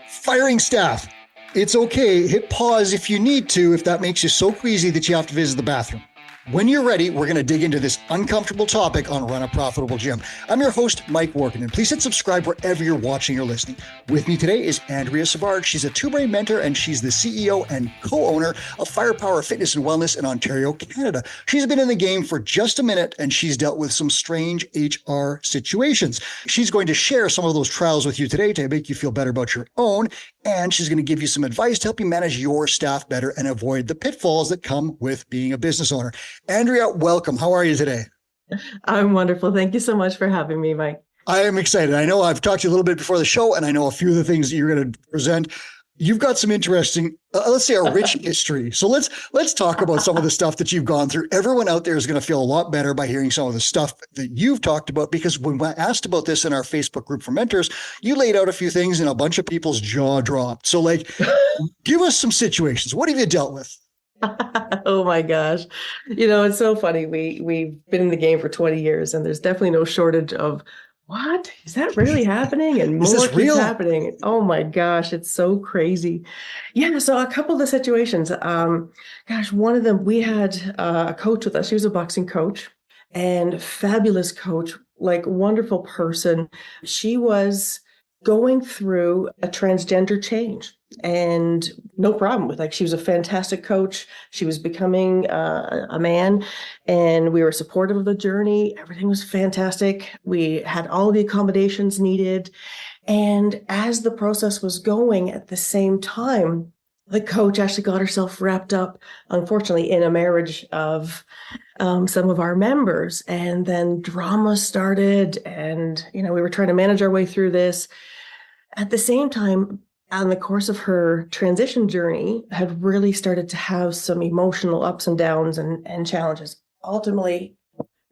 Firing staff. It's okay. Hit pause if you need to, if that makes you so queasy that you have to visit the bathroom. When you're ready, we're going to dig into this uncomfortable topic on Run a Profitable Gym. I'm your host, Mike Warkentin. Please hit subscribe wherever you're watching or listening. With me today is Andrea Savard. She's a two-brain mentor, and she's the CEO and co-owner of Firepower Fitness and Wellness in Ontario, Canada. She's been in the game for just a minute, and she's dealt with some strange HR situations. She's going to share some of those trials with you today to make you feel better about your own, and she's going to give you some advice to help you manage your staff better and avoid the pitfalls that come with being a business owner. Andrea, welcome. How are you today? I'm wonderful. Thank you so much for having me, Mike. I am excited. I know I've talked to you a little bit before the show, and I know a few of the things that you're going to present. You've got some interesting, let's say, a rich history. So let's talk about some of the stuff that you've gone through. Everyone out there is going to feel a lot better by hearing some of the stuff that you've talked about, because when I asked about this in our Facebook group for mentors, you laid out a few things and a bunch of people's jaw dropped. So give us some situations. What have you dealt with? Oh my gosh. It's so funny. We've been in the game for 20 years and there's definitely no shortage of what is that really happening? And more keeps happening. Oh my gosh. It's so crazy. Yeah. So a couple of the situations, one of them, we had a coach with us. She was a boxing coach and fabulous coach, wonderful person. She was going through a transgender change. And no problem with she was a fantastic coach. She was becoming a man and we were supportive of the journey. Everything was fantastic. We had all the accommodations needed. And as the process was going at the same time, the coach actually got herself wrapped up, unfortunately, in a marriage of some of our members. And then drama started and, we were trying to manage our way through this. At the same time, on the course of her transition journey, had really started to have some emotional ups and downs and challenges. Ultimately,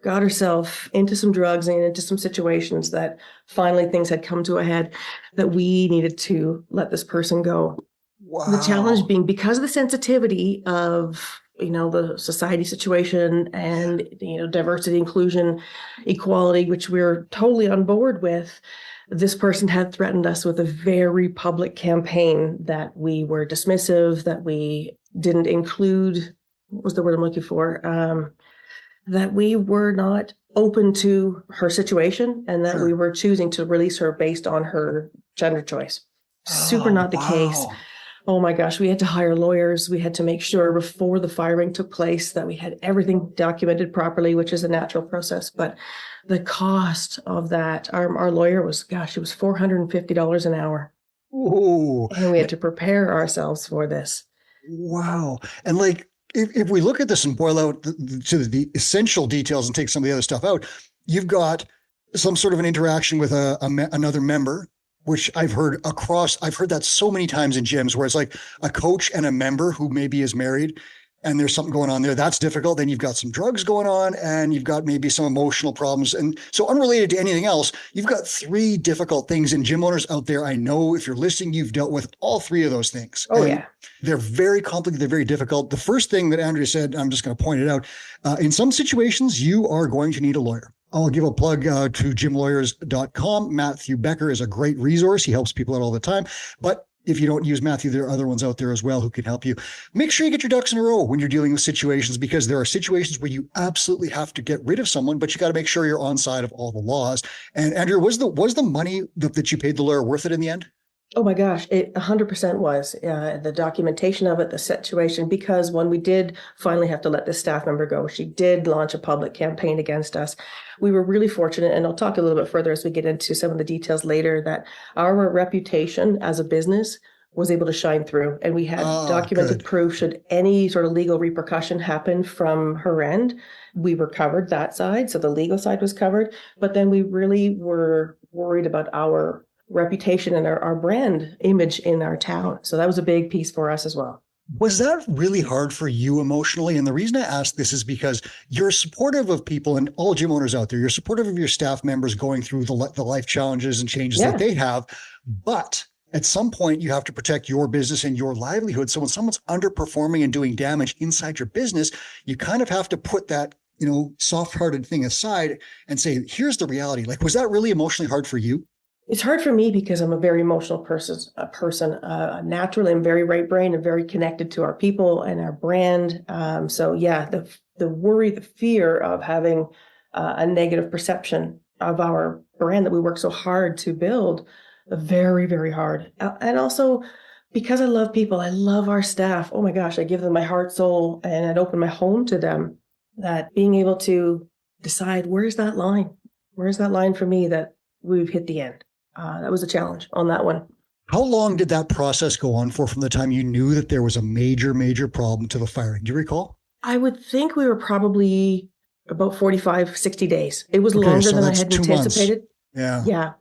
got herself into some drugs and into some situations that finally things had come to a head that we needed to let this person go. Wow. The challenge being because of the sensitivity of the society situation and diversity, inclusion, equality, which we're totally on board with. This person had threatened us with a very public campaign that we were dismissive, that we didn't include, what was the word I'm looking for? That we were not open to her situation and that we were choosing to release her based on her gender choice. Super not the case. Oh my gosh, we had to hire lawyers. We had to make sure before the firing took place that we had everything documented properly, which is a natural process. But the cost of that, our lawyer was, it was $450 an hour. Ooh. And we had to prepare ourselves for this. Wow. And if we look at this and boil out to the essential details and take some of the other stuff out, you've got some sort of an interaction with another member, which I've heard that so many times in gyms where it's like a coach and a member who maybe is married and there's something going on there. That's difficult. Then you've got some drugs going on and you've got maybe some emotional problems. And so unrelated to anything else, you've got three difficult things. And gym owners out there, I know if you're listening, you've dealt with all three of those things. Oh, yeah. They're very complicated. They're very difficult. The first thing that Andrea said, I'm just going to point it out. In some situations, you are going to need a lawyer. I'll give a plug to gymlawyers.com. Matthew Becker is a great resource. He helps people out all the time. But if you don't use Matthew, there are other ones out there as well who can help you. Make sure you get your ducks in a row when you're dealing with situations, because there are situations where you absolutely have to get rid of someone, but you got to make sure you're on side of all the laws. And Andrea, was the money that you paid the lawyer worth it in the end? Oh my gosh, it 100% was the documentation of it, the situation, because when we did finally have to let this staff member go, she did launch a public campaign against us. We were really fortunate, and I'll talk a little bit further as we get into some of the details later, that our reputation as a business was able to shine through, and we had documented proof should any sort of legal repercussion happen from her end. We were covered that side, so the legal side was covered, but then we really were worried about our reputation and our brand image in our town. So that was a big piece for us as well. Was that really hard for you emotionally? And the reason I ask this is because you're supportive of people, and all gym owners out there, you're supportive of your staff members going through the life challenges and changes that they have. But at some point, you have to protect your business and your livelihood. So when someone's underperforming and doing damage inside your business, you kind of have to put that, soft-hearted thing aside and say, here's the reality. Was that really emotionally hard for you? It's hard for me because I'm a very emotional person. Naturally, I'm very right brain and very connected to our people and our brand. So yeah, the worry, the fear of having a negative perception of our brand that we work so hard to build, very, very hard. And also because I love people, I love our staff. Oh my gosh, I give them my heart, soul, and I'd open my home to them. That being able to decide where's that line for me that we've hit the end. That was a challenge on that one. How long did that process go on for from the time you knew that there was a major, major problem to the firing? Do you recall? I would think we were probably about 45, 60 days. It was longer than I had anticipated. Yeah. Yeah.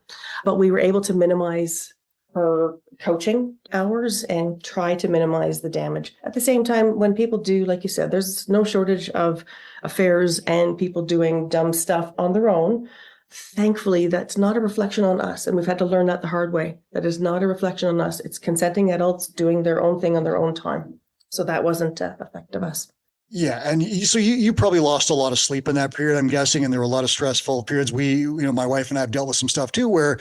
But we were able to minimize her coaching hours and try to minimize the damage. At the same time, when people do, like you said, there's no shortage of affairs and people doing dumb stuff on their own. Thankfully, that's not a reflection on us. And we've had to learn that the hard way. That is not a reflection on us. It's consenting adults doing their own thing on their own time. So that wasn't effective us. Yeah. And so you probably lost a lot of sleep in that period, I'm guessing. And there were a lot of stressful periods. My wife and I have dealt with some stuff too, where,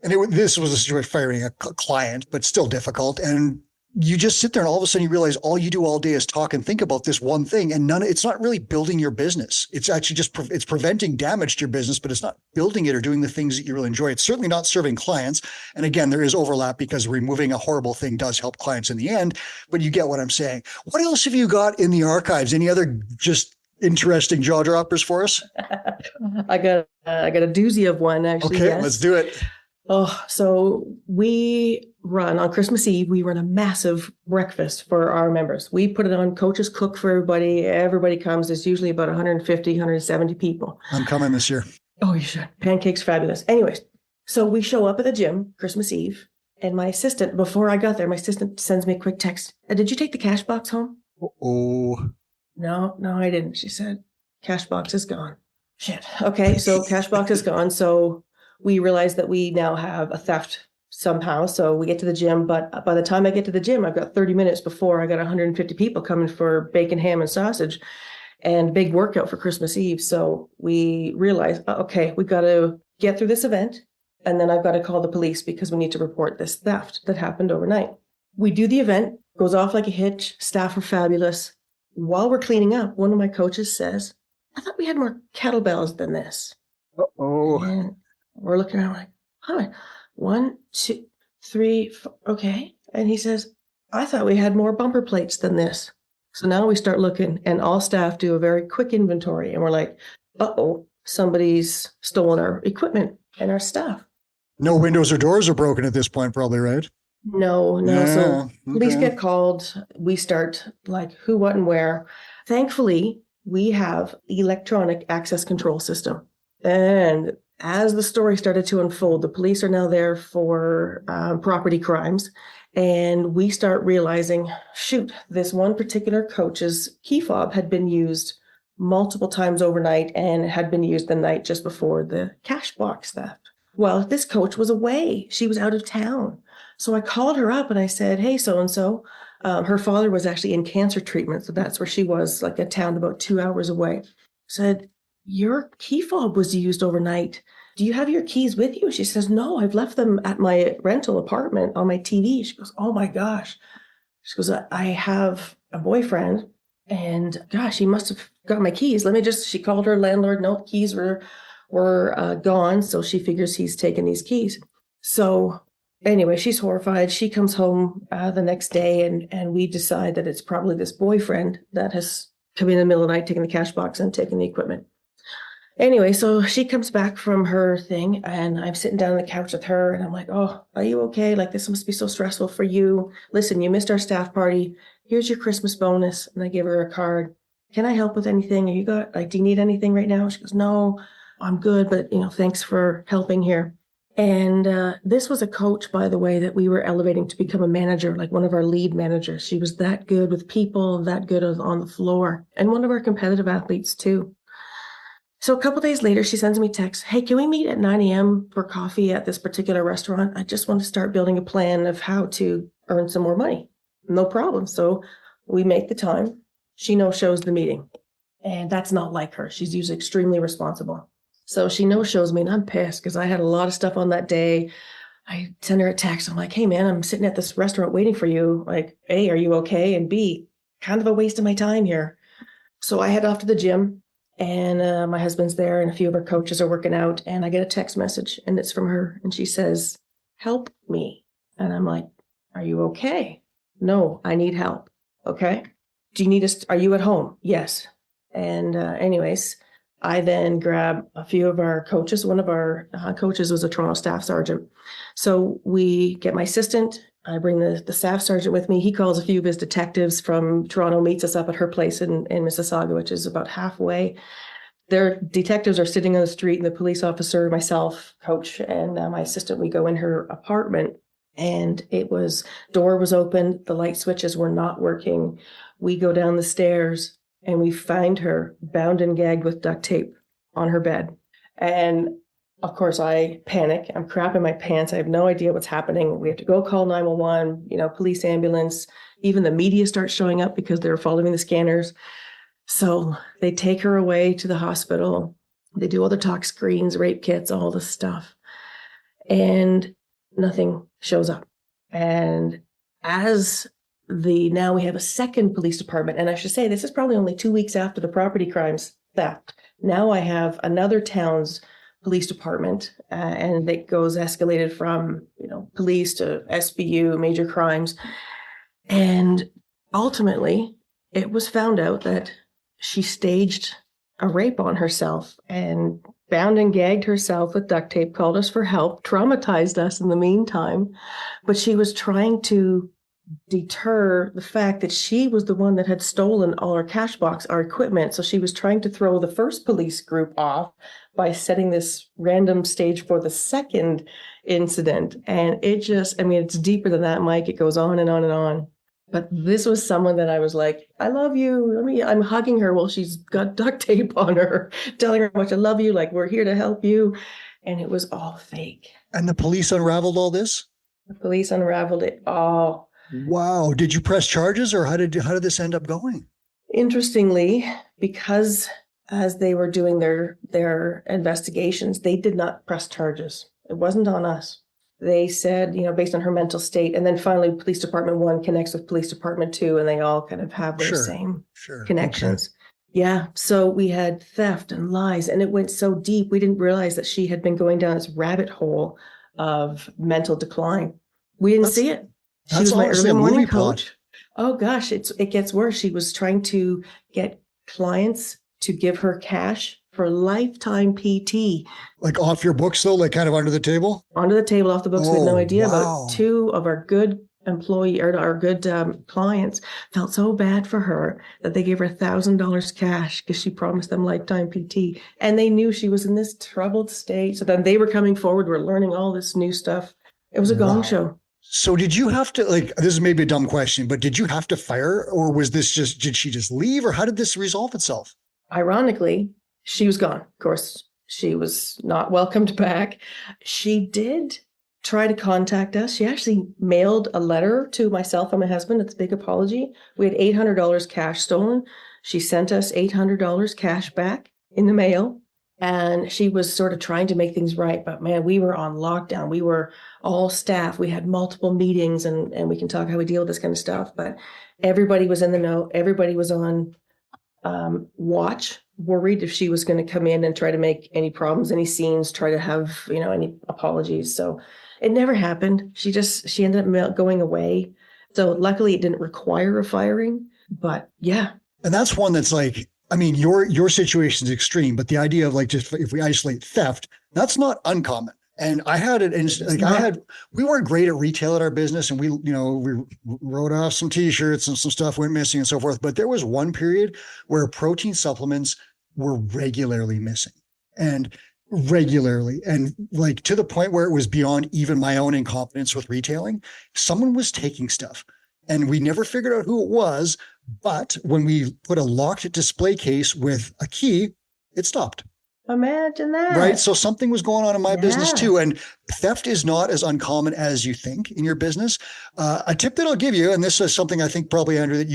this was a situation firing a client, but still difficult. And you just sit there and all of a sudden you realize all you do all day is talk and think about this one thing, and it's not really building your business. It's actually just, it's preventing damage to your business, but it's not building it or doing the things that you really enjoy. It's certainly not serving clients. And again, there is overlap because removing a horrible thing does help clients in the end, but you get what I'm saying. What else have you got in the archives? Any other just interesting jaw droppers for us? I got a doozy of one, actually. Okay, yes. Let's do it. Oh, so we run on Christmas Eve, we run a massive breakfast for our members. We put it on, coaches cook for everybody. Everybody comes. There's usually about 150, 170 people. I'm coming this year. Oh, you should. Pancakes, fabulous. Anyways, so we show up at the gym Christmas Eve, and my assistant, before I got there, my assistant sends me a quick text. Did you take the cash box home? Oh. No, I didn't. She said, cash box is gone. Shit. Okay, so cash box is gone. So we realized that we now have a theft somehow. So we get to the gym, but by the time I get to the gym, I've got 30 minutes before I got 150 people coming for bacon, ham, and sausage and big workout for Christmas Eve. So we realized, okay, we got to get through this event. And then I've got to call the police because we need to report this theft that happened overnight. We do the event, goes off like a hitch. Staff are fabulous. While we're cleaning up, one of my coaches says, I thought we had more kettlebells than this. Uh-oh. And we're looking around like, hi, 1, 2, 3, 4, okay. And he says, I thought we had more bumper plates than this. So now we start looking, and all staff do a very quick inventory. And we're like, uh-oh, somebody's stolen our equipment and our stuff. No windows or doors are broken at this point, probably, right? No. Yeah, So police get called. We start like who, what, and where. Thankfully, we have electronic access control system. And as the story started to unfold, the police are now there for property crimes. And we start realizing, shoot, this one particular coach's key fob had been used multiple times overnight and had been used the night just before the cash box theft. Well, this coach was away. She was out of town. So I called her up and I said, hey, so-and-so. Her father was actually in cancer treatment. So that's where she was, like a town about 2 hours away. Said, your key fob was used overnight. Do you have your keys with you? She says, no, I've left them at my rental apartment on my TV. She goes, oh my gosh. She goes, I have a boyfriend and gosh, he must have got my keys. She called her landlord. No, keys were gone. So she figures he's taken these keys. So anyway, she's horrified. She comes home the next day and we decide that it's probably this boyfriend that has come in the middle of the night, taking the cash box and taking the equipment. Anyway, so she comes back from her thing and I'm sitting down on the couch with her and I'm like, oh, are you okay? Like, this must be so stressful for you. Listen, you missed our staff party. Here's your Christmas bonus. And I give her a card. Can I help with anything? Do you need anything right now? She goes, no, I'm good. But, thanks for helping here. And this was a coach, by the way, that we were elevating to become a manager, like one of our lead managers. She was that good with people, that good on the floor, and one of our competitive athletes too. So a couple of days later, she sends me a text. Hey, can we meet at 9 a.m. for coffee at this particular restaurant? I just want to start building a plan of how to earn some more money. No problem. So we make the time. She no-shows the meeting. And that's not like her. She's usually extremely responsible. So she no-shows me and I'm pissed because I had a lot of stuff on that day. I send her a text. I'm like, hey man, I'm sitting at this restaurant waiting for you. Like, A, are you okay? And B, kind of a waste of my time here. So I head off to the gym and my husband's there and a few of our coaches are working out and I get a text message and it's from her and she says, help me. And I'm like, are you okay? No, I need help. Okay. Do you need us? Are you at home? Yes. And anyways, I then grab a few of our coaches. One of our coaches was a Toronto staff sergeant. So we get my assistant. I bring the staff sergeant with me. He calls a few of his detectives from Toronto, meets us up at her place in Mississauga, which is about halfway. Their detectives are sitting on the street, and the police officer, myself, coach, and my assistant, we go in her apartment, and door was open. The light switches were not working. We go down the stairs and we find her bound and gagged with duct tape on her bed. And of course, I panic. I'm crapping my pants. I have no idea what's happening. We have to go call 911, police ambulance. Even the media starts showing up because they're following the scanners. So they take her away to the hospital. They do all the tox screens, rape kits, all this stuff. And nothing shows up. And now we have a second police department. And I should say, this is probably only 2 weeks after the property crimes theft. Now I have another town's police department, and it goes escalated from, police to SBU, major crimes. And ultimately, it was found out that she staged a rape on herself and bound and gagged herself with duct tape, called us for help, traumatized us in the meantime. But she was trying to deter the fact that she was the one that had stolen all our cash box, our equipment. So she was trying to throw the first police group off by setting this random stage for the second incident. And it's deeper than that, Mike. It goes on and on and on. But this was someone that I was like, I love you. I'm hugging her while she's got duct tape on her, telling her how much I love you, like we're here to help you. And it was all fake. And the police unraveled all this? The police unraveled it all. Wow. Did you press charges, or how did this end up going? Interestingly, because as they were doing their investigations, they did not press charges. It wasn't on us. They said, based on her mental state, and then finally police department 1 connects with police department 2, and they all kind of have their same connections. Okay. Yeah. So we had theft and lies, and it went so deep. We didn't realize that she had been going down this rabbit hole of mental decline. We didn't see it. She was my early morning coach. Oh gosh, it gets worse. She was trying to get clients to give her cash for lifetime PT. Like off your books though, like kind of under the table? Under the table, off the books. We had no idea. Wow. But 2 of our good our good clients felt so bad for her that they gave her $1,000 cash because she promised them lifetime PT. And they knew she was in this troubled state. So then they were coming forward. We're learning all this new stuff. It was a gong show. So did you have to, this is maybe a dumb question, but did you have to fire, or was this did she just leave, or how did this resolve itself? Ironically, she was gone. Of course, she was not welcomed back. She did try to contact us. She actually mailed a letter to myself and my husband. It's a big apology. We had $800 cash stolen. She sent us $800 cash back in the mail. And she was sort of trying to make things right. But man, we were on lockdown. We were all staff. We had multiple meetings, and we can talk how we deal with this kind of stuff. But everybody was in the know. Everybody was on watch, worried if she was going to come in and try to make any problems, any scenes, try to have, any apologies. So it never happened. She ended up going away. So luckily it didn't require a firing, but yeah. And that's one that's like, your situation is extreme, but the idea of just if we isolate theft, that's not uncommon. And I had it, and we weren't great at retail at our business, and we wrote off some T-shirts and some stuff went missing and so forth. But there was one period where protein supplements were regularly missing, and to the point where it was beyond even my own incompetence with retailing. Someone was taking stuff, and we never figured out who it was. But when we put a locked display case with a key, it stopped. Imagine that. Right. So something was going on in my business too. And theft is not as uncommon as you think in your business. A tip that I'll give you, and this is something I think probably, Andrew, that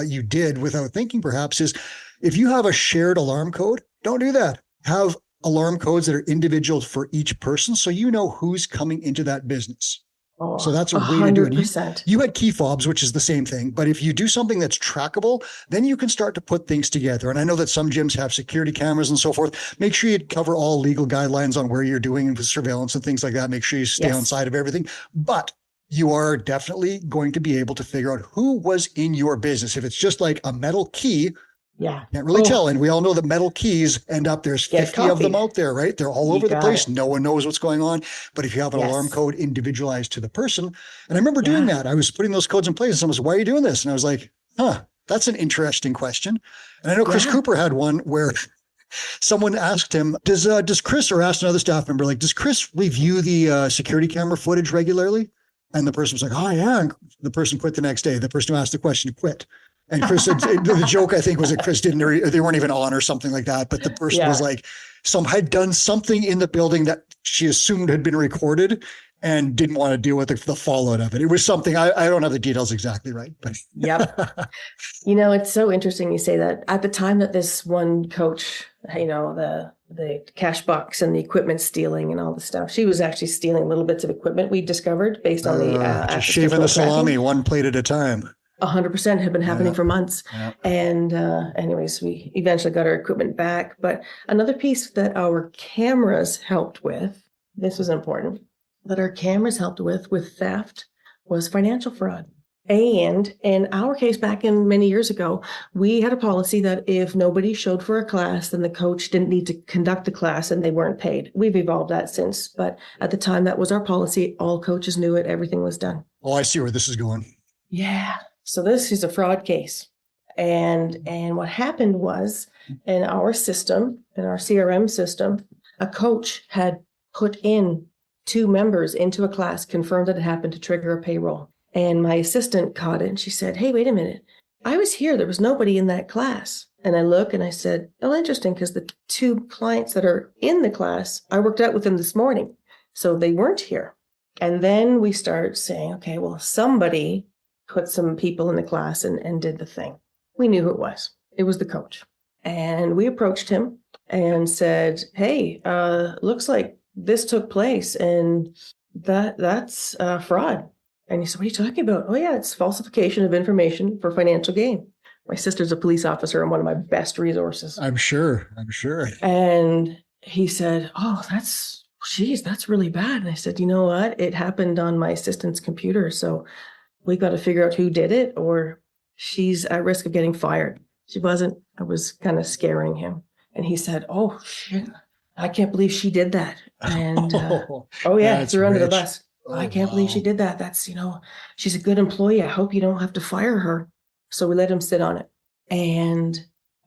you did without thinking perhaps, is if you have a shared alarm code, don't do that. Have alarm codes that are individual for each person, so you know who's coming into that business. Oh, so that's a way to do it. 100%. You had key fobs, which is the same thing. But if you do something that's trackable, then you can start to put things together. And I know that some gyms have security cameras and so forth. Make sure you cover all legal guidelines on where you're doing surveillance and things like that. Make sure you stay on side of everything. But you are definitely going to be able to figure out who was in your business. If it's just like a metal key, can't really tell. And we all know that metal keys end up, there's 50 of them out there, right? They're all over the place. No one knows what's going on. But if you have an alarm code individualized to the person, and I remember doing that, I was putting those codes in place and someone was, why are you doing this? And I was like, that's an interesting question. And I know Chris Cooper had one where someone asked him, does Chris, or asked another staff member, like, does Chris review the security camera footage regularly? And the person was like, oh yeah. And the person quit the next day. The person who asked the question quit. And Chris said, the joke, I think, was that Chris didn't, or they weren't even on or something like that. But the person was like, had done something in the building that she assumed had been recorded and didn't want to deal with the fallout of it. It was something, I don't have the details exactly right. But it's so interesting you say that. At the time that this one coach, the cash box and the equipment stealing and all the stuff, she was actually stealing little bits of equipment we discovered based on the just shaving the salami one plate at a time. 100% had been happening for months. And anyways, we eventually got our equipment back. But another piece that our cameras helped with, this was important, that our cameras helped with theft was financial fraud. And in our case, back in many years ago, we had a policy that if nobody showed for a class, then the coach didn't need to conduct the class and they weren't paid. We've evolved that since. But at the time, that was our policy. All coaches knew it. Everything was done. Oh, I see where this is going. Yeah. So this is a fraud case. And what happened was, in our system, in our CRM system, a coach had put in 2 members into a class, confirmed that it happened to trigger a payroll. And my assistant caught it and she said, hey, wait a minute. I was here. There was nobody in that class. And I look and I said, oh, interesting, because the 2 clients that are in the class, I worked out with them this morning. So they weren't here. And then we start saying, okay, well, somebody put some people in the class and did the thing. We knew who it was. It was the coach. And we approached him and said, hey, looks like this took place and that's fraud. And he said, what are you talking about? Oh yeah, it's falsification of information for financial gain. My sister's a police officer and one of my best resources. I'm sure. And he said, oh, that's really bad. And I said, you know what? It happened on my assistant's computer. So we got to figure out who did it, or she's at risk of getting fired. She wasn't. I was kind of scaring him. And he said, oh, shit, I can't believe she did that. And, threw her under the bus. I can't believe she did that. That's, she's a good employee. I hope you don't have to fire her. So we let him sit on it. And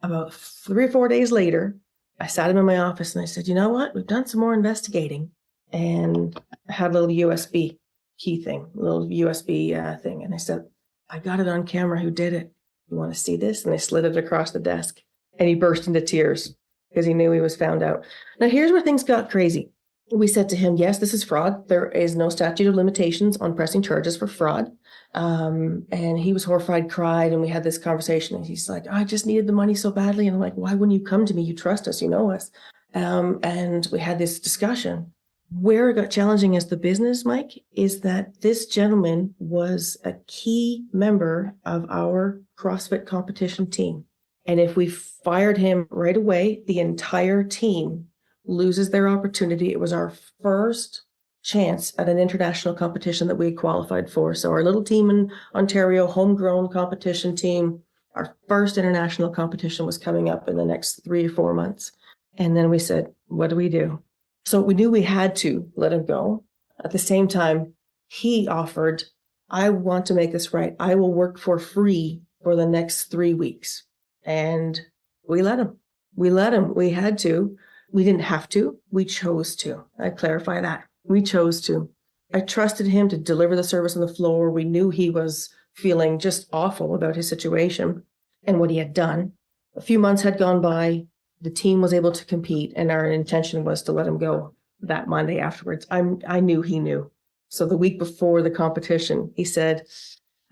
about 3 or 4 days later, I sat him in my office and I said, you know what? We've done some more investigating. And I had a little USB key thing, a little USB thing. And I said, I got it on camera who did it. You want to see this? And I slid it across the desk. And he burst into tears because he knew he was found out. Now, here's where things got crazy. We said to him, yes, this is fraud. There is no statute of limitations on pressing charges for fraud. And he was horrified, cried, and we had this conversation. And he's like, I just needed the money so badly. And I'm like, why wouldn't you come to me? You trust us, you know us. And we had this discussion. Where it got challenging as the business, Mike, is that this gentleman was a key member of our CrossFit competition team. And if we fired him right away, the entire team loses their opportunity. It was our first chance at an international competition that we had qualified for. So our little team in Ontario, homegrown competition team, our first international competition was coming up in the next 3 or 4 months. And then we said, what do we do? So we knew we had to let him go. At the same time, he offered, I want to make this right. I will work for free for the next 3 weeks. And we let him. We had to. We didn't have to. We chose to. I clarify that. We chose to. I trusted him to deliver the service on the floor. We knew he was feeling just awful about his situation and what he had done. A few months had gone by. The team was able to compete, and our intention was to let him go that Monday afterwards. I knew he knew. So the week before the competition, he said,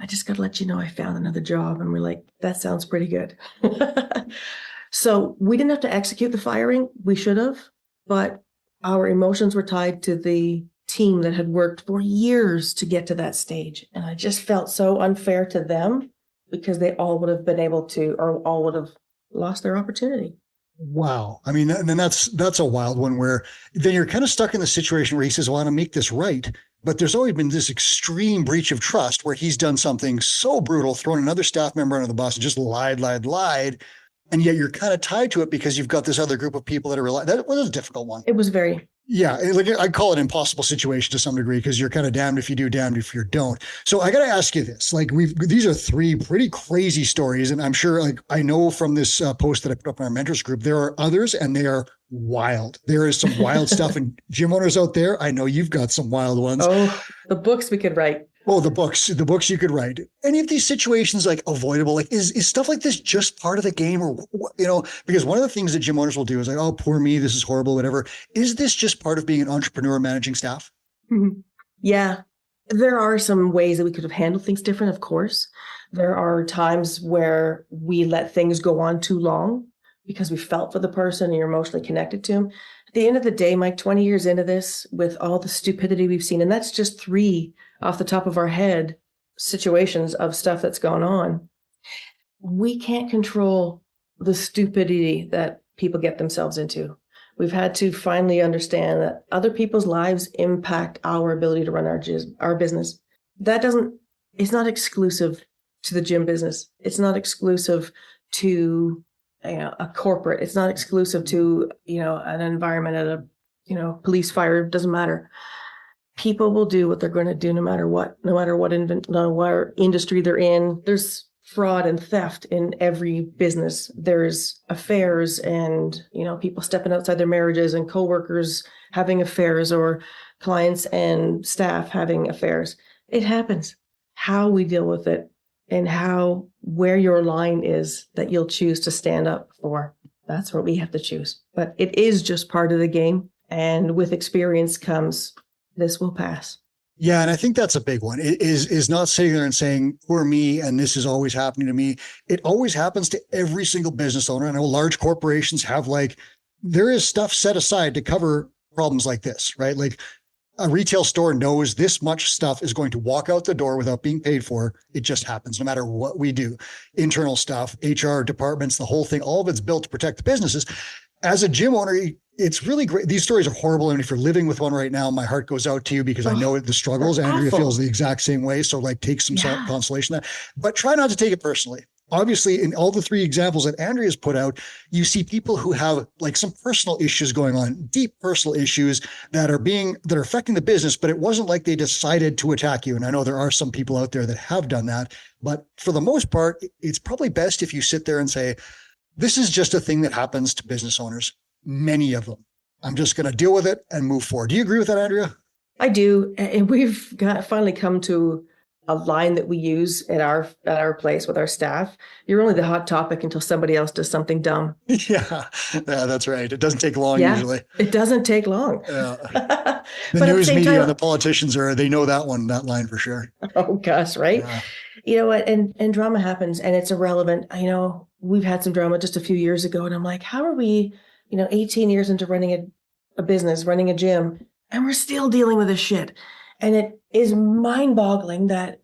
I just got to let you know I found another job. And we're like, that sounds pretty good. So we didn't have to execute the firing. We should have. but our emotions were tied to the team that had worked for years to get to that stage. And I just felt so unfair to them because they all would have been able to, or all would have lost their opportunity. Wow. I mean, and then that's a wild one where then you're kind of stuck in the situation where he says, well, I want to make this right. But there's always been this extreme breach of trust where he's done something so brutal, thrown another staff member under the bus and just lied. And yet you're kind of tied to it because you've got this other group of people that are relying. That was a difficult one. It was very. Yeah, like I call it an impossible situation to some degree because you're kind of damned if you do, damned if you don't. So I got to ask you this: like these are three pretty crazy stories, and I'm sure, like I know from this post that I put up in our mentors group, there are others, and they are wild. There is some wild stuff, and gym owners out there, I know you've got some wild ones. Oh, the books we could write. Oh, the books you could write. Any of these situations like avoidable? Like is stuff like this just part of the game, or because one of the things that gym owners will do is like, oh, poor me, this is horrible, whatever. Is this just part of being an entrepreneur managing staff? Mm-hmm. Yeah, there are some ways that we could have handled things different. Of course, there are times where we let things go on too long because we felt for the person and you're emotionally connected to him. At the end of the day, Mike, 20 years into this, with all the stupidity we've seen, and that's just 3 off the top of our head situations of stuff that's gone on. We can't control the stupidity that people get themselves into. We've had to finally understand that other people's lives impact our ability to run our business. It's not exclusive to the gym business. It's not exclusive to a corporate. It's not exclusive to, an environment at a, police, fire, doesn't matter. People will do what they're going to do no matter what industry they're in. There's fraud and theft in every business. There's affairs and, people stepping outside their marriages and coworkers having affairs or clients and staff having affairs. It happens. How we deal with it and where your line is that you'll choose to stand up for. That's what we have to choose. But it is just part of the game. And with experience comes, this will pass. Yeah. And I think that's a big one. It is not sitting there and saying, poor me, and this is always happening to me. It always happens to every single business owner. I know large corporations have there is stuff set aside to cover problems like this, right? Like a retail store knows this much stuff is going to walk out the door without being paid for. It just happens no matter what we do. Internal stuff, HR departments, the whole thing, all of it's built to protect the businesses. As a gym owner, it's really great. These stories are horrible. And if you're living with one right now, my heart goes out to you because I know the struggles. Andrea feels the exact same way. So take some consolation there, but try not to take it personally. Obviously, in all the 3 examples that Andrea's put out, you see people who have some personal issues going on, deep personal issues that are affecting the business, but it wasn't like they decided to attack you. And I know there are some people out there that have done that, but for the most part, it's probably best if you sit there and say, this is just a thing that happens to business owners, many of them. I'm just going to deal with it and move forward. Do you agree with that, Andrea? I do. And we've finally come to a line that we use at our place with our staff. You're only the hot topic until somebody else does something dumb. Yeah, that's right. It doesn't take long usually. It doesn't take long. The news media and the politicians they know that line for sure. Oh gosh, right? Yeah. You know what? And drama happens and it's irrelevant. We've had some drama just a few years ago and I'm like, how are we, 18 years into running a business, running a gym, and we're still dealing with this shit. And it is mind-boggling that,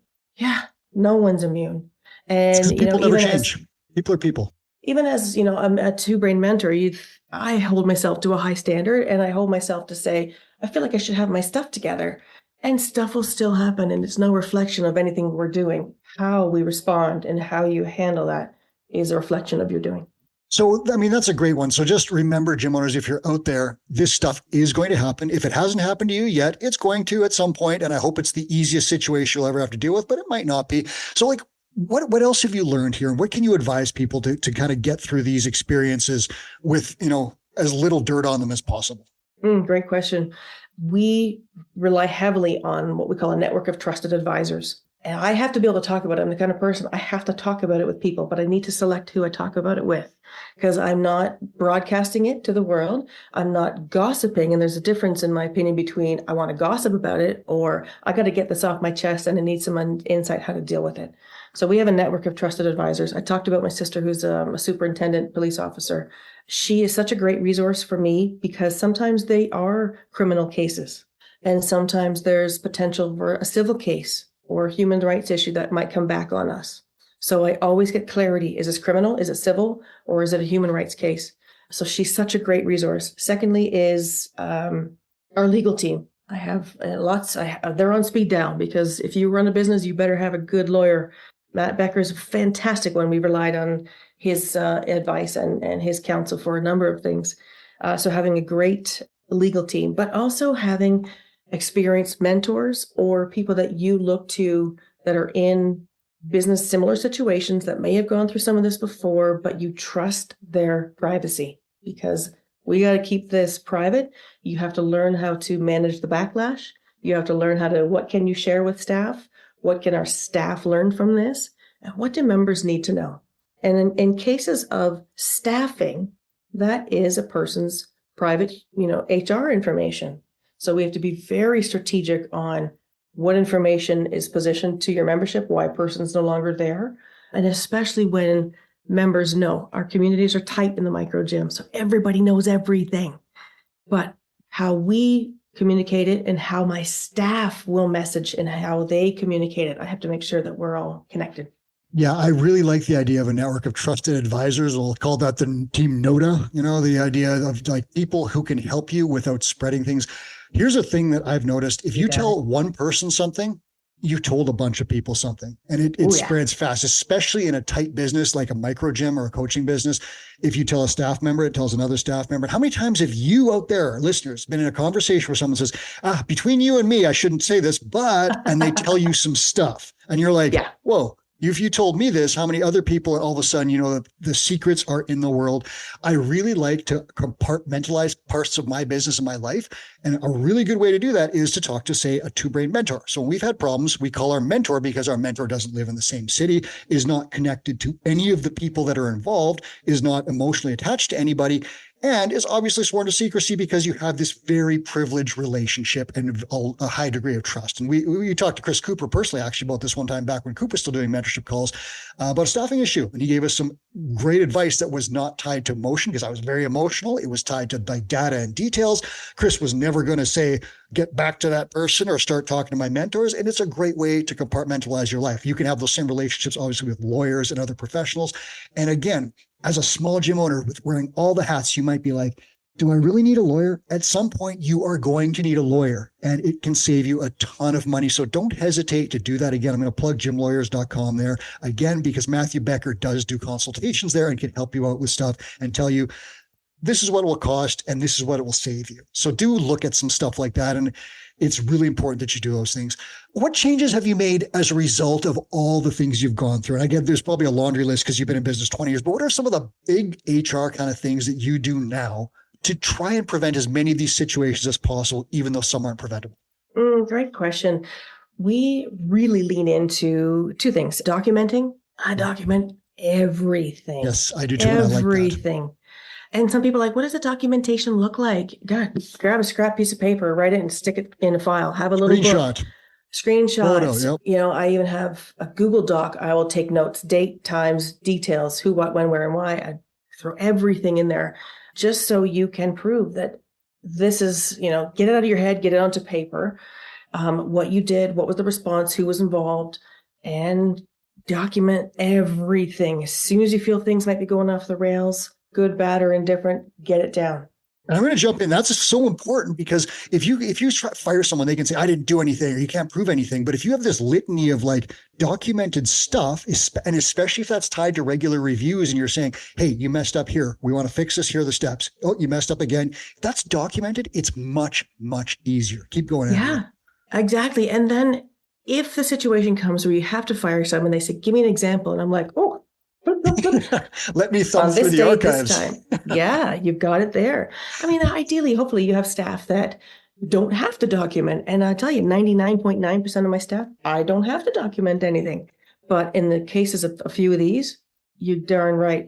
no one's immune. And, people never change. People are people. Even as, I'm a 2-brain mentor, I hold myself to a high standard and I hold myself to say, I feel like I should have my stuff together. And stuff will still happen. And it's no reflection of anything we're doing. How we respond and how you handle that is a reflection of your doing. So, that's a great one. So just remember, gym owners, if you're out there, this stuff is going to happen. If it hasn't happened to you yet, it's going to at some point. And I hope it's the easiest situation you'll ever have to deal with, but it might not be. So what else have you learned here? And what can you advise people to kind of get through these experiences with, as little dirt on them as possible? Great question. We rely heavily on what we call a network of trusted advisors. And I have to be able to talk about it. I'm the kind of person, I have to talk about it with people, but I need to select who I talk about it with, because I'm not broadcasting it to the world. I'm not gossiping. And there's a difference, in my opinion, between I want to gossip about it or I got to get this off my chest and I need some insight how to deal with it. So we have a network of trusted advisors. I talked about my sister, who's a superintendent police officer. She is such a great resource for me because sometimes they are criminal cases and sometimes there's potential for a civil case or a human rights issue that might come back on us. So I always get clarity. Is this criminal? Is it civil? Or is it a human rights case? So she's such a great resource. Secondly is our legal team. I have lots. They're on speed dial because if you run a business, you better have a good lawyer. Matt Becker is a fantastic one. We relied on his advice and his counsel for a number of things. So having a great legal team, but also having experienced mentors or people that you look to that are in business similar situations that may have gone through some of this before, but you trust their privacy, because we got to keep this private. You have to learn how to manage the backlash. You have to learn what can you share with staff? What can our staff learn from this? And what do members need to know? And in cases of staffing, that is a person's private, HR information. So we have to be very strategic on what information is positioned to your membership, why a person's no longer there. And especially when members know our communities are tight in the micro gym. So everybody knows everything, but how we communicate it and how my staff will message and how they communicate it, I have to make sure that we're all connected. Yeah, I really like the idea of a network of trusted advisors. We'll call that the team NOTA, the idea of like people who can help you without spreading things. Here's a thing that I've noticed. If you tell one person something, you told a bunch of people something, and it spreads fast, especially in a tight business like a micro gym or a coaching business. If you tell a staff member, it tells another staff member. How many times have you out there, listeners, been in a conversation where someone says, between you and me, I shouldn't say this, and they tell you some stuff and you're like, whoa. If you told me this, how many other people, all of a sudden, the secrets are in the world. I really like to compartmentalize parts of my business and my life. And a really good way to do that is to talk to, say, a two-brain mentor. So when we've had problems, we call our mentor, because our mentor doesn't live in the same city, is not connected to any of the people that are involved, is not emotionally attached to anybody, and is obviously sworn to secrecy because you have this very privileged relationship and a high degree of trust. And we talked to Chris Cooper personally, actually, about this one time back when Coop was still doing mentorship calls about a staffing issue. And he gave us some great advice that was not tied to emotion, because I was very emotional. It was tied to like data and details. Chris was never going to say, get back to that person or start talking to my mentors. And it's a great way to compartmentalize your life. You can have those same relationships, obviously, with lawyers and other professionals. And again, as a small gym owner with wearing all the hats, you might be like, do I really need a lawyer? At some point, you are going to need a lawyer, and it can save you a ton of money. So don't hesitate to do that. Again, I'm going to plug gymlawyers.com there again, because Matthew Becker does do consultations there and can help you out with stuff and tell you, this is what it will cost and this is what it will save you. So do look at some stuff like that. And it's really important that you do those things. What changes have you made as a result of all the things you've gone through? And again, there's probably a laundry list because you've been in business 20 years, but what are some of the big HR kind of things that you do now to try and prevent as many of these situations as possible, even though some aren't preventable? Great question. We really lean into two things. Documenting. I document everything. Yes, I do too. Everything. I like that. And some people are like, what does the documentation look like? God, grab a scrap piece of paper, write it and stick it in a file. Have a little screenshots. Photo, yep. I even have a Google Doc. I will take notes, date, times, details, who, what, when, where, and why. I throw everything in there just so you can prove that this is, get it out of your head, get it onto paper. What you did, what was the response, who was involved, and document everything. As soon as you feel things might be going off the rails, good, bad, or indifferent, get it down. And I'm going to jump in. That's so important, because if you try to fire someone, they can say, I didn't do anything, or you can't prove anything. But if you have this litany of like documented stuff, and especially if that's tied to regular reviews and you're saying, hey, you messed up here, we want to fix this, here are the steps. Oh, you messed up again. If that's documented, it's much, much easier. Keep going. Yeah, exactly. And then if the situation comes where you have to fire someone, they say, give me an example. And I'm like, oh, let me thumb through the archives. This time. Yeah, you've got it there. I mean, ideally, hopefully you have staff that don't have to document. And I tell you, 99.9% of my staff, I don't have to document anything. But in the cases of a few of these, you darn right,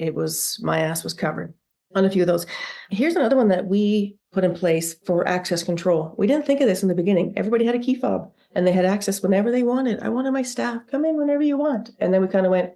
my ass was covered on a few of those. Here's another one that we put in place for access control. We didn't think of this in the beginning. Everybody had a key fob and they had access whenever they wanted. I wanted my staff, come in whenever you want. And then we kind of went,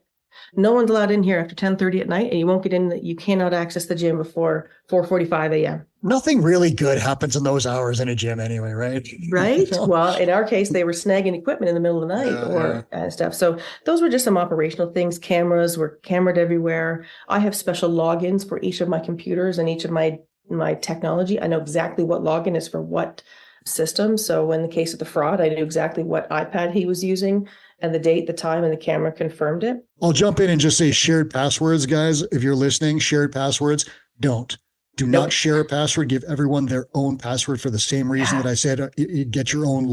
no one's allowed in here after 10:30 at night, and you won't get in. You cannot access the gym before 4:45 a.m. Nothing really good happens in those hours in a gym anyway, right? Right. Well, in our case, they were snagging equipment in the middle of the night and stuff. So those were just some operational things. Cameras were cameraed everywhere. I have special logins for each of my computers and each of my technology. I know exactly what login is for what system. So in the case of the fraud, I knew exactly what iPad he was using and the date, the time, and the camera confirmed it. I'll jump in and just say shared passwords, guys. If you're listening, shared passwords, do not share a password. Give everyone their own password for the same reason that I said, get your own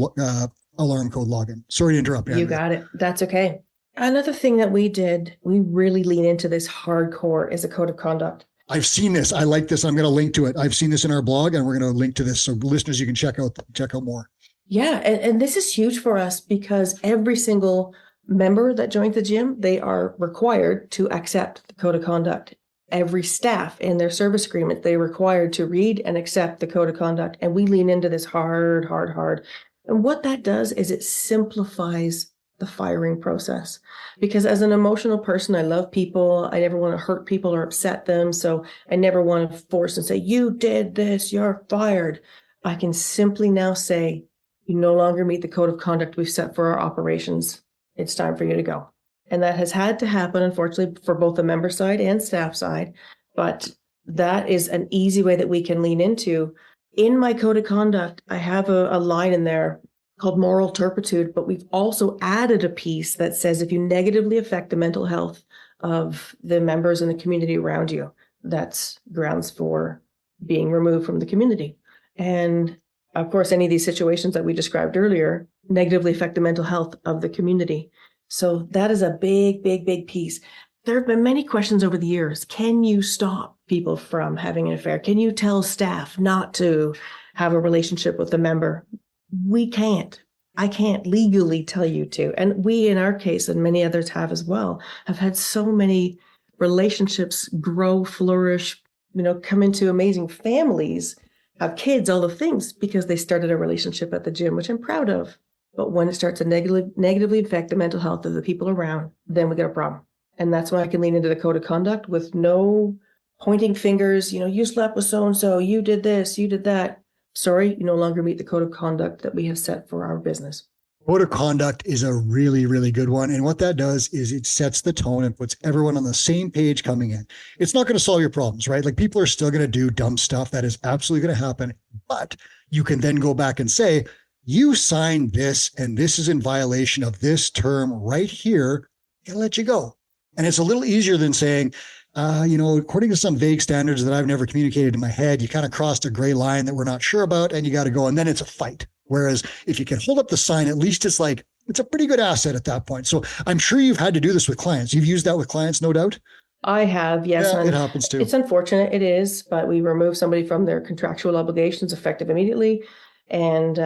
alarm code login. Sorry to interrupt. You got it. That's okay. Another thing that we did, we really lean into this hardcore, is a code of conduct. I've seen this. I like this. I'm going to link to it. I've seen this in our blog, and we're going to link to this. So listeners, you can check out more. Yeah. And this is huge for us because every single member that joins the gym, they are required to accept the code of conduct. Every staff in their service agreement, they're required to read and accept the code of conduct. And we lean into this hard. And what that does is it simplifies the firing process. Because as an emotional person, I love people. I never want to hurt people or upset them. So I never want to force and say, you did this, you're fired. I can simply now say, you no longer meet the code of conduct we've set for our operations. It's time for you to go. And that has had to happen, unfortunately, for both the member side and staff side. But that is an easy way that we can lean into. In my code of conduct, I have a line in there called moral turpitude, but we've also added a piece that says if you negatively affect the mental health of the members in the community around you, that's grounds for being removed from the community. And of course, any of these situations that we described earlier negatively affect the mental health of the community. So that is a big piece. There have been many questions over the years. Can you stop people from having an affair? Can you tell staff not to have a relationship with a member? We can't. I can't legally tell you to. And we, in our case, and many others have as well, have had so many relationships grow, flourish, come into amazing families, have kids, all the things, because they started a relationship at the gym, which I'm proud of. But when it starts to negatively affect the mental health of the people around, then we got a problem. And that's why I can lean into the code of conduct with no pointing fingers. You slept with so-and-so, you did this, you did that. Sorry, you no longer meet the code of conduct that we have set for our business. Code of conduct is a really, really good one. And what that does is it sets the tone and puts everyone on the same page coming in. It's not going to solve your problems, right? Like people are still going to do dumb stuff. That is absolutely going to happen. But you can then go back and say, you signed this and this is in violation of this term right here, and let you go. And it's a little easier than saying, according to some vague standards that I've never communicated in my head, you kind of crossed a gray line that we're not sure about and you got to go. And then it's a fight. Whereas if you can hold up the sign, at least it's a pretty good asset at that point. So I'm sure you've had to do this with clients. You've used that with clients, no doubt. I have, yes. Yeah, it happens too. It's unfortunate. It is, but we remove somebody from their contractual obligations effective immediately. And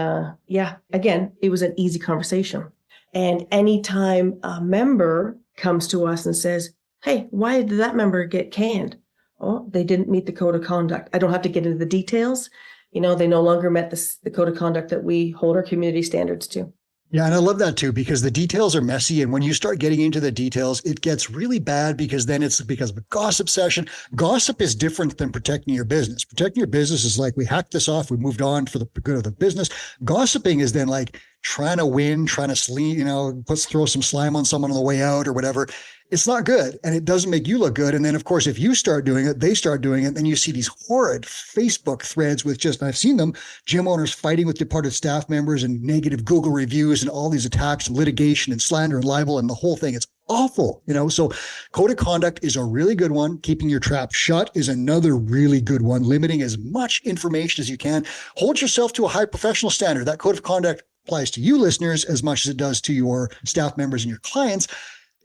again, it was an easy conversation. And anytime a member comes to us and says, hey, why did that member get canned? Oh, they didn't meet the code of conduct. I don't have to get into the details. They no longer met the code of conduct that we hold our community standards to. Yeah, and I love that too, because the details are messy. And when you start getting into the details, it gets really bad because then it's because of a gossip session. Gossip is different than protecting your business. Protecting your business is like, we hacked this off, we moved on for the good of the business. Gossiping is then like trying to win, trying to throw some slime on someone on the way out or whatever. It's not good. And it doesn't make you look good. And then of course, if you start doing it, they start doing it. Then you see these horrid Facebook threads with I've seen them, gym owners fighting with departed staff members and negative Google reviews and all these attacks and litigation and slander and libel and the whole thing. It's awful. So code of conduct is a really good one. Keeping your trap shut is another really good one. Limiting as much information as you can. Hold yourself to a high professional standard. That code of conduct applies to you listeners as much as it does to your staff members and your clients.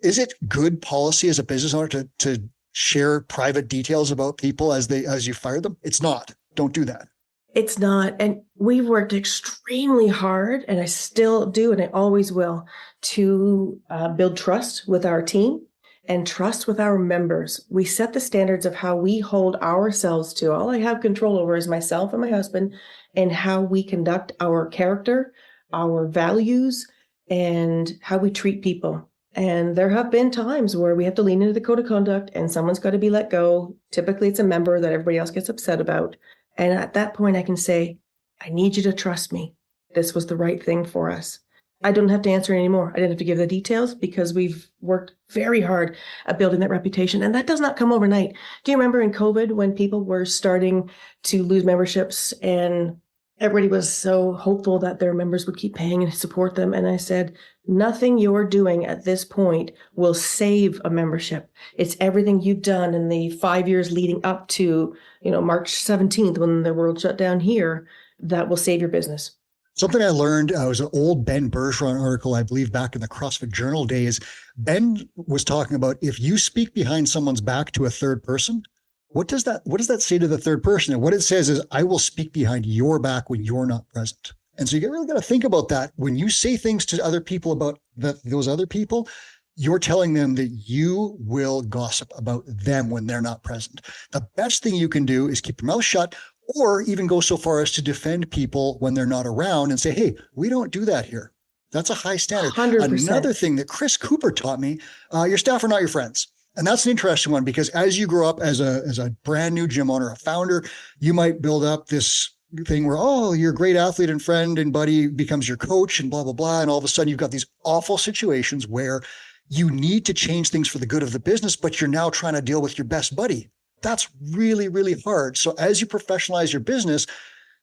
Is it good policy as a business owner to share private details about people as you fire them? It's not. Don't do that. It's not. And we've worked extremely hard, and I still do, and I always will, to build trust with our team and trust with our members. We set the standards of how we hold ourselves to. All I have control over is myself and my husband, and how we conduct our character, our values, and how we treat people. And there have been times where we have to lean into the code of conduct and someone's got to be let go. Typically, it's a member that everybody else gets upset about. And at that point, I can say, I need you to trust me. This was the right thing for us. I don't have to answer anymore. I didn't have to give the details because we've worked very hard at building that reputation. And that does not come overnight. Do you remember in COVID when people were starting to lose memberships and everybody was so hopeful that their members would keep paying and support them? And I said, nothing you're doing at this point will save a membership. It's everything you've done in the 5 years leading up to, March 17th when the world shut down here that will save your business. Something I learned was an old Ben Bergeron article, I believe, back in the CrossFit Journal days. Ben was talking about if you speak behind someone's back to a third person, what does that say to the third person? And what it says is, I will speak behind your back when you're not present. And so you really got to think about that. When you say things to other people about those other people, you're telling them that you will gossip about them when they're not present. The best thing you can do is keep your mouth shut, or even go so far as to defend people when they're not around and say, hey, we don't do that here. That's a high standard. 100%. Another thing that Chris Cooper taught me, your staff are not your friends. And that's an interesting one, because as you grow up as a brand new gym owner, a founder, you might build up this thing where, oh, your great athlete and friend and buddy becomes your coach and blah, blah, blah. And all of a sudden you've got these awful situations where you need to change things for the good of the business, but you're now trying to deal with your best buddy. That's really, really hard. So as you professionalize your business,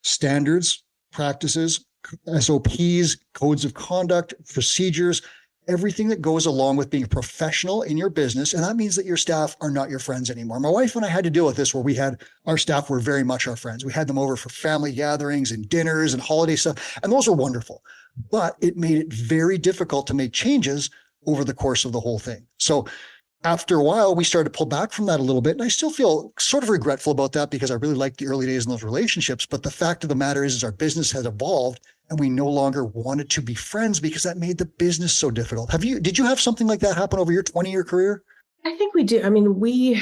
standards, practices, SOPs, codes of conduct, procedures, everything that goes along with being a professional in your business. And that means that your staff are not your friends anymore. My wife and I had to deal with this, where our staff were very much our friends. We had them over for family gatherings and dinners and holiday stuff. And those were wonderful, but it made it very difficult to make changes over the course of the whole thing. So after a while, we started to pull back from that a little bit. And I still feel sort of regretful about that, because I really liked the early days in those relationships. But the fact of the matter is our business has evolved, and we no longer wanted to be friends because that made the business so difficult. Did you have something like that happen over your 20-year career? I think we do. I mean,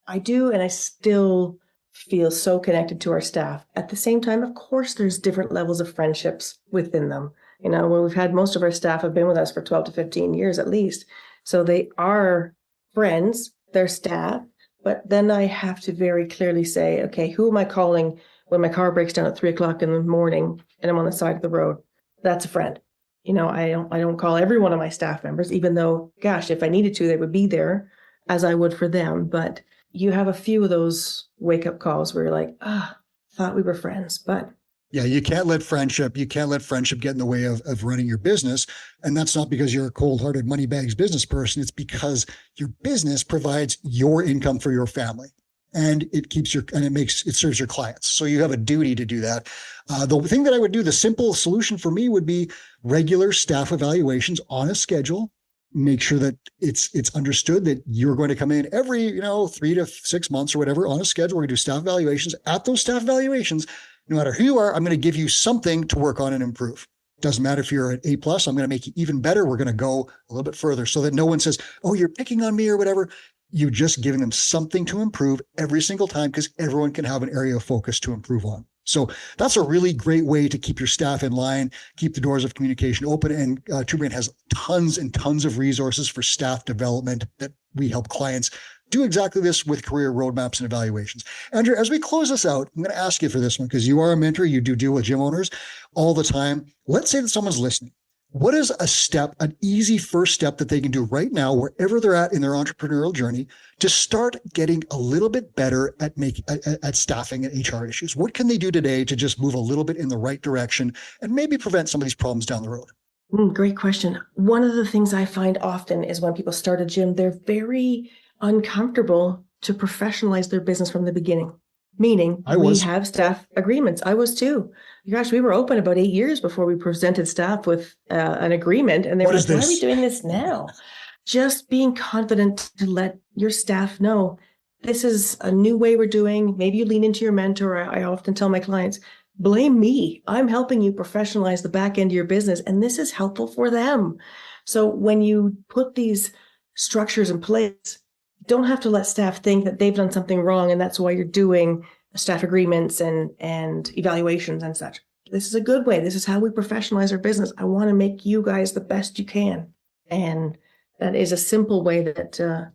I do, and I still feel so connected to our staff. At the same time, of course, there's different levels of friendships within them. When we've had most of our staff have been with us for 12 to 15 years at least. So they are friends, they're staff. But then I have to very clearly say, okay, who am I calling when my car breaks down at 3:00 in the morning and I'm on the side of the road? That's a friend. I don't call every one of my staff members, even though, gosh, if I needed to, they would be there as I would for them. But you have a few of those wake up calls where you're like, thought we were friends, but. Yeah, you can't let friendship get in the way of running your business. And that's not because you're a cold-hearted money bags business person. It's because your business provides your income for your family. And it serves your clients. So you have a duty to do that. The thing that I would do, the simple solution for me would be regular staff evaluations on a schedule. Make sure that it's understood that you're going to come in every, 3 to 6 months or whatever on a schedule. We're going to do staff evaluations. At those staff evaluations, no matter who you are, I'm going to give you something to work on and improve. Doesn't matter if you're an A+, I'm going to make you even better. We're going to go a little bit further so that no one says, oh, you're picking on me or whatever. You're just giving them something to improve every single time, because everyone can have an area of focus to improve on. So that's a really great way to keep your staff in line, keep the doors of communication open. And TrueBrain has tons and tons of resources for staff development that we help clients do exactly this with career roadmaps and evaluations. Andrea, as we close this out, I'm going to ask you for this one, because you are a mentor. You do deal with gym owners all the time. Let's say that someone's listening. What is an easy first step that they can do right now, wherever they're at in their entrepreneurial journey, to start getting a little bit better at staffing and HR issues? What can they do today to just move a little bit in the right direction and maybe prevent some of these problems down the road? Great question. One of the things I find often is when people start a gym, they're very uncomfortable to professionalize their business from the beginning. Meaning we have staff agreements. I was too. Gosh, we were open about 8 years before we presented staff with an agreement. And they were like, why are we doing this now? Just being confident to let your staff know this is a new way we're doing. Maybe you lean into your mentor. I often tell my clients, blame me. I'm helping you professionalize the back end of your business, and this is helpful for them. So when you put these structures in place, you don't have to let staff think that they've done something wrong, and that's why you're doing staff agreements and evaluations and such. This is a good way. This is how we professionalize our business. I want to make you guys the best you can. And that is a simple way that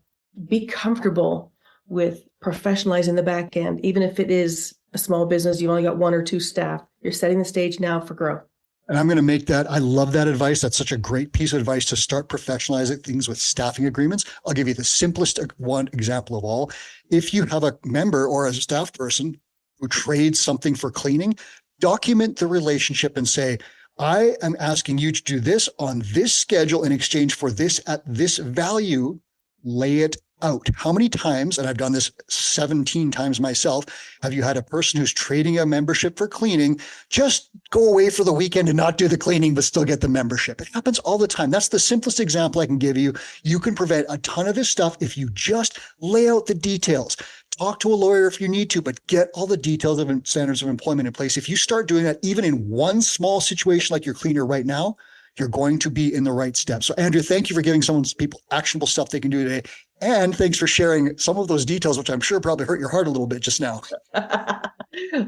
be comfortable with professionalizing the back end. Even if it is a small business, you've only got 1 or 2 staff, you're setting the stage now for growth. And I'm going to make that, I love that advice. That's such a great piece of advice to start professionalizing things with staffing agreements. I'll give you the simplest one example of all. If you have a member or a staff person who trades something for cleaning, document the relationship and say, I am asking you to do this on this schedule in exchange for this at this value. Lay it out. How many times, and I've done this 17 times myself, have you had a person who's trading a membership for cleaning just go away for the weekend and not do the cleaning, but still get the membership? It happens all the time. That's the simplest example I can give you. You can prevent a ton of this stuff if you just lay out the details. Talk to a lawyer if you need to, but get all the details of standards of employment in place. If you start doing that, even in one small situation like your cleaner right now, you're going to be in the right step. So Andrea, thank you for giving people actionable stuff they can do today. And thanks for sharing some of those details, which I'm sure probably hurt your heart a little bit just now.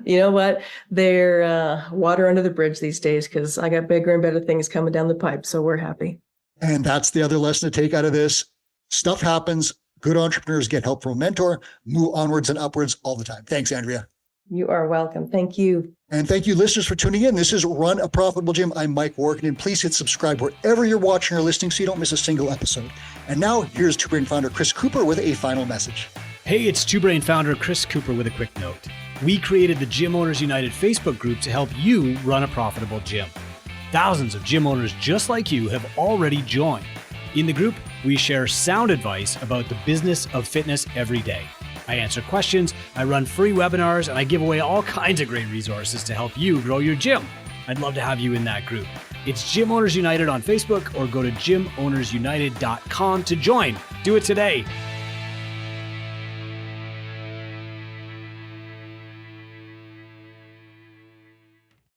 You know what? They're water under the bridge these days because I got bigger and better things coming down the pipe. So we're happy. And that's the other lesson to take out of this. Stuff happens. Good entrepreneurs get help from a mentor, move onwards and upwards all the time. Thanks, Andrea. You are welcome. Thank you. And thank you, listeners, for tuning in. This is Run a Profitable Gym. I'm Mike Warkentin. Please hit subscribe wherever you're watching or listening so you don't miss a single episode. And now here's Two Brain founder Chris Cooper with a final message. Hey, it's Two Brain founder Chris Cooper with a quick note. We created the Gym Owners United Facebook group to help you run a profitable gym. Thousands of gym owners just like you have already joined. In the group, we share sound advice about the business of fitness every day. I answer questions, I run free webinars, and I give away all kinds of great resources to help you grow your gym. I'd love to have you in that group. It's Gym Owners United on Facebook or go to gymownersunited.com to join. Do it today.